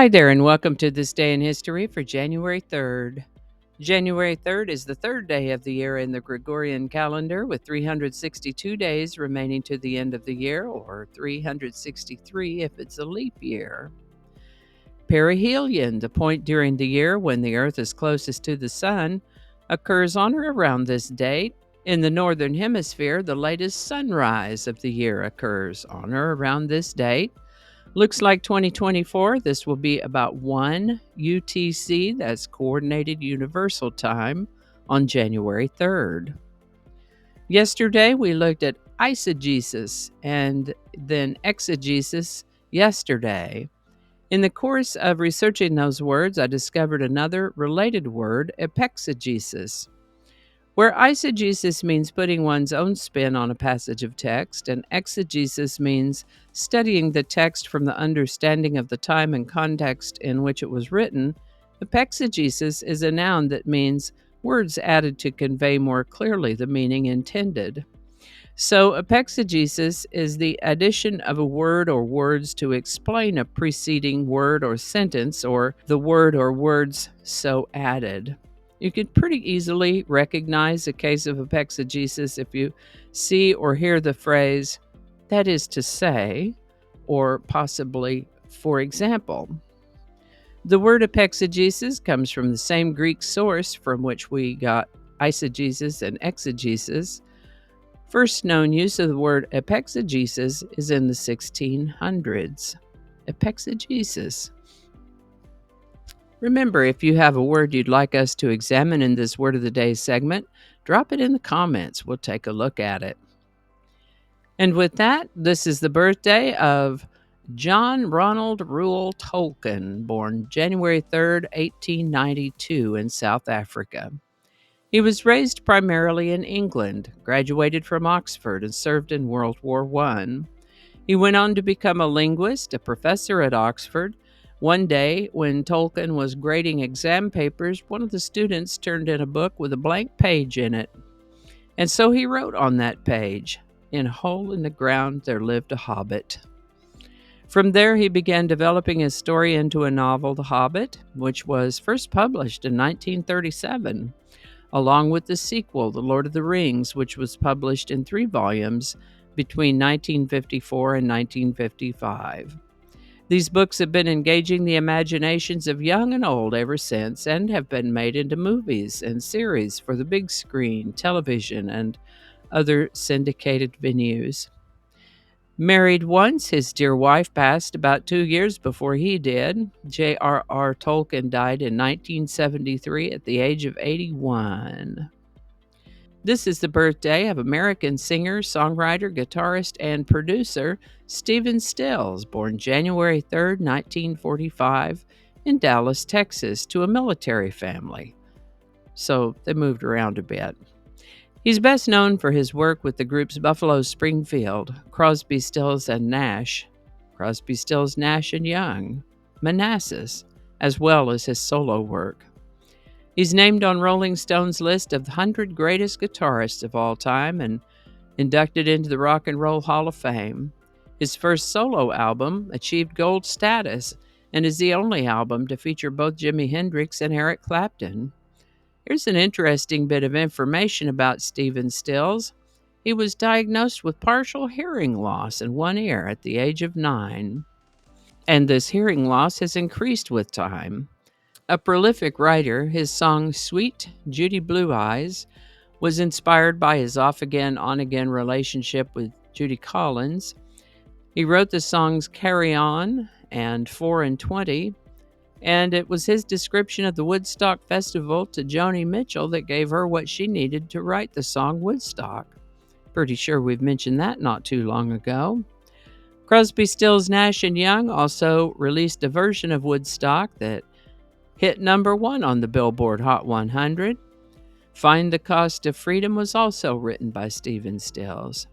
Hi there, and welcome to This Day in History for January 3rd. January 3rd is the third day of the year in the Gregorian calendar, with 362 days remaining to the end of the year, or 363 if it's a leap year. Perihelion, the point during the year when the Earth is closest to the Sun, occurs on or around this date. In the Northern Hemisphere, the latest sunrise of the year occurs on or around this date. Looks like 2024, this will be about 1 UTC, that's Coordinated Universal Time, on January 3rd. Yesterday, we looked at eisegesis and then exegesis yesterday. In the course of researching those words, I discovered another related word, epexegesis. Where eisegesis means putting one's own spin on a passage of text, and exegesis means studying the text from the understanding of the time and context in which it was written, epexegesis is a noun that means words added to convey more clearly the meaning intended. So, epexegesis is the addition of a word or words to explain a preceding word or sentence, or the word or words so added. You can pretty easily recognize a case of epexegesis if you see or hear the phrase, that is to say, or possibly, for example. The word epexegesis comes from the same Greek source from which we got eisegesis and exegesis. First known use of the word epexegesis is in the 1600s. Epexegesis. Remember, if you have a word you'd like us to examine in this Word of the Day segment, drop it in the comments. We'll take a look at it. And with that, this is the birthday of John Ronald Reuel Tolkien, born January 3rd, 1892 in South Africa. He was raised primarily in England, graduated from Oxford, and served in World War I. He went on to become a linguist, a professor at Oxford. One day, when Tolkien was grading exam papers, one of the students turned in a book with a blank page in it. And so he wrote on that page, "In a hole in the ground there lived a hobbit." From there, he began developing his story into a novel, The Hobbit, which was first published in 1937. Along with the sequel, The Lord of the Rings, which was published in 3 volumes between 1954 and 1955. These books have been engaging the imaginations of young and old ever since, and have been made into movies and series for the big screen, television, and other syndicated venues. Married once, his dear wife passed about 2 years before he did. J.R.R. Tolkien died in 1973 at the age of 81. This is the birthday of American singer, songwriter, guitarist, and producer Stephen Stills, born January 3rd, 1945, in Dallas, Texas, to a military family. So they moved around a bit. He's best known for his work with the groups Buffalo Springfield, Crosby, Stills, and Nash, Crosby, Stills, Nash and Young, Manassas, as well as his solo work. He's named on Rolling Stone's list of the 100 greatest guitarists of all time and inducted into the Rock and Roll Hall of Fame. His first solo album achieved gold status and is the only album to feature both Jimi Hendrix and Eric Clapton. Here's an interesting bit of information about Stephen Stills. He was diagnosed with partial hearing loss in one ear at the age of 9, and this hearing loss has increased with time. A prolific writer, his song Sweet Judy Blue Eyes was inspired by his off-again, on-again relationship with Judy Collins. He wrote the songs Carry On and 4 and 20, and it was his description of the Woodstock Festival to Joni Mitchell that gave her what she needed to write the song Woodstock. Pretty sure we've mentioned that not too long ago. Crosby, Stills, Nash and Young also released a version of Woodstock that hit number 1 on the Billboard Hot 100. Find the Cost of Freedom was also written by Stephen Stills.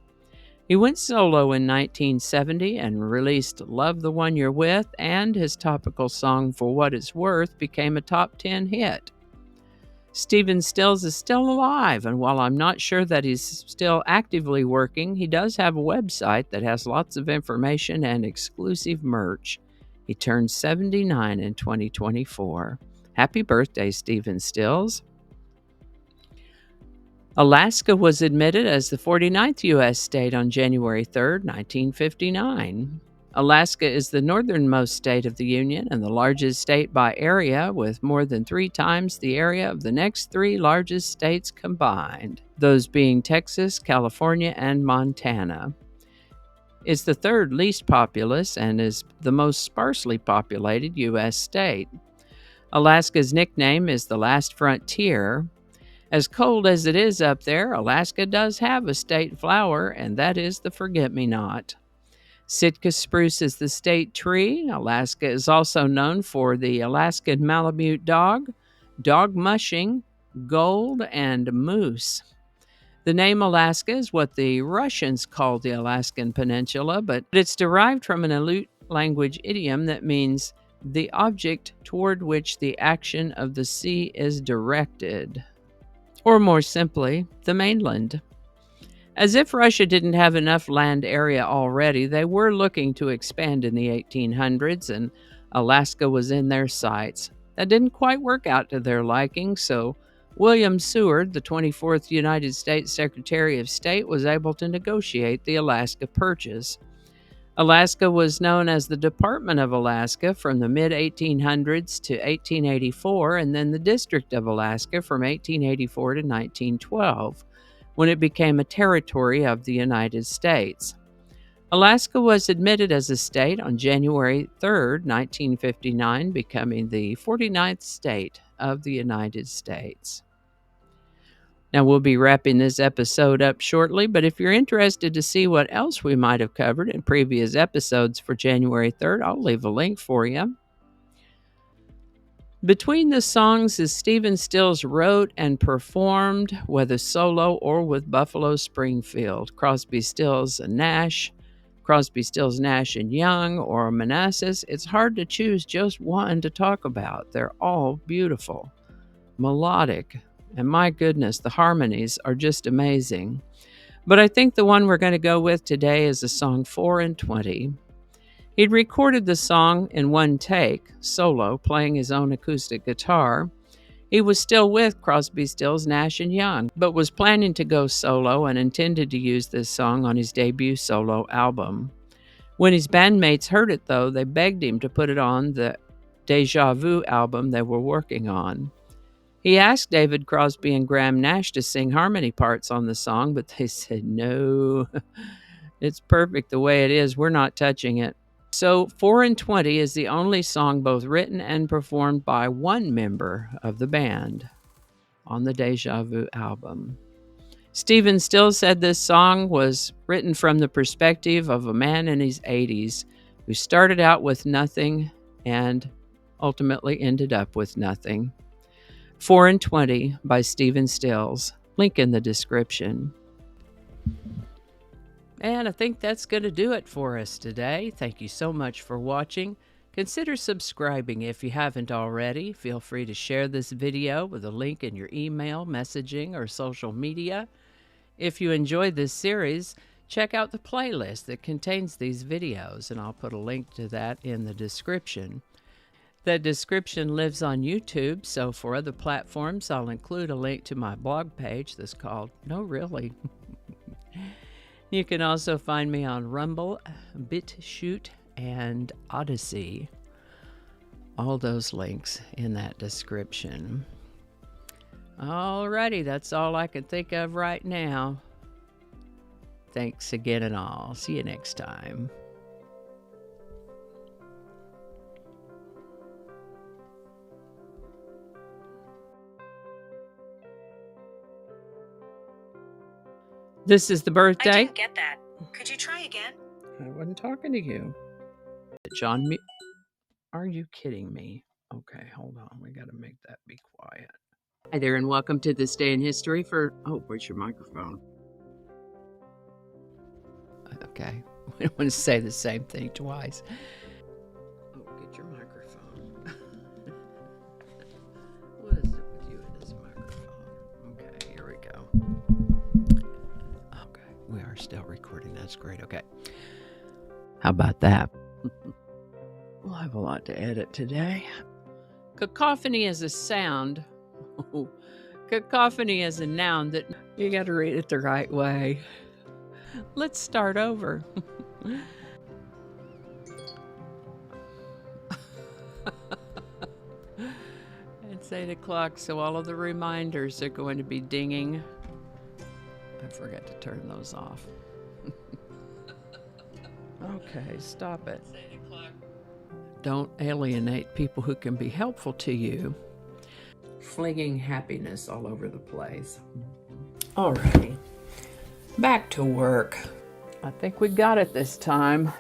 He went solo in 1970 and released Love the One You're With, and his topical song For What It's Worth became a top 10 hit. Stephen Stills is still alive, and while I'm not sure that he's still actively working, he does have a website that has lots of information and exclusive merch. He turned 79 in 2024. Happy birthday, Stephen Stills. Alaska was admitted as the 49th U.S. state on January 3, 1959. Alaska is the northernmost state of the Union and the largest state by area, with more than 3 times the area of the next 3 largest states combined, those being Texas, California, and Montana. It's the 3rd least populous and is the most sparsely populated U.S. state. Alaska's nickname is the Last Frontier. As cold as it is up there, Alaska does have a state flower, and that is the forget-me-not. Sitka spruce is the state tree. Alaska is also known for the Alaskan Malamute dog, dog mushing, gold, and moose. The name Alaska is what the Russians call the Alaskan Peninsula, but it's derived from an Aleut language idiom that means the object toward which the action of the sea is directed. Or more simply, the mainland. As if Russia didn't have enough land area already, they were looking to expand in the 1800s, and Alaska was in their sights. That didn't quite work out to their liking, so William Seward, the 24th United States Secretary of State, was able to negotiate the Alaska Purchase. Alaska was known as the Department of Alaska from the mid-1800s to 1884, and then the District of Alaska from 1884 to 1912, when it became a territory of the United States. Alaska was admitted as a state on January 3, 1959, becoming the 49th state of the United States. Now, we'll be wrapping this episode up shortly, but if you're interested to see what else we might have covered in previous episodes for January 3rd, I'll leave a link for you. Between the songs is Stephen Stills wrote and performed, whether solo or with Buffalo Springfield, Crosby, Stills, and Nash, Crosby, Stills, Nash, and Young, or Manassas. It's hard to choose just one to talk about. They're all beautiful, melodic, and my goodness, the harmonies are just amazing. But I think the one we're going to go with today is the song 4 and 20. He'd recorded the song in one take, solo, playing his own acoustic guitar. He was still with Crosby, Stills, Nash, and Young, but was planning to go solo and intended to use this song on his debut solo album. When his bandmates heard it, though, they begged him to put it on the Deja Vu album they were working on. He asked David Crosby and Graham Nash to sing harmony parts on the song, but they said, no, it's perfect the way it is. We're not touching it. So 4 and 20 is the only song both written and performed by one member of the band on the Deja Vu album. Stephen Stills said this song was written from the perspective of a man in his 80s who started out with nothing and ultimately ended up with nothing. 4 and 20 by Stephen Stills. Link in the description. And I think that's going to do it for us today. Thank you so much for watching. Consider subscribing if you haven't already. Feel free to share this video with a link in your email, messaging, or social media. If you enjoyed this series, check out the playlist that contains these videos, and I'll put a link to that in the description. That description lives on YouTube, so for other platforms, I'll include a link to my blog page that's called No Really. You can also find me on Rumble, BitChute, and Odyssey. All those links in that description. Alrighty, that's all I can think of right now. Thanks again and all. See you next time. This is the birthday. I didn't get that. Could you try again? I wasn't talking to you. John, are you kidding me? Okay, hold on. We got to make that be quiet. Hi there, and welcome to This Day in History for... Oh, where's your microphone? Okay, we don't want to say the same thing twice. Oh, get your microphone. What is it with you and this microphone? Okay, here we go. Okay, we are still recording. That's great. Okay. How about that? Well, I have a lot to edit today. Cacophony is a sound. Cacophony is a noun that you got to read it the right way. Let's start over. It's 8 o'clock, so all of the reminders are going to be dinging. I forgot to turn those off. Okay, stop it. It's 8 o'clock. Don't alienate people who can be helpful to you. Flinging happiness all over the place. Alrighty, back to work. I think we got it this time.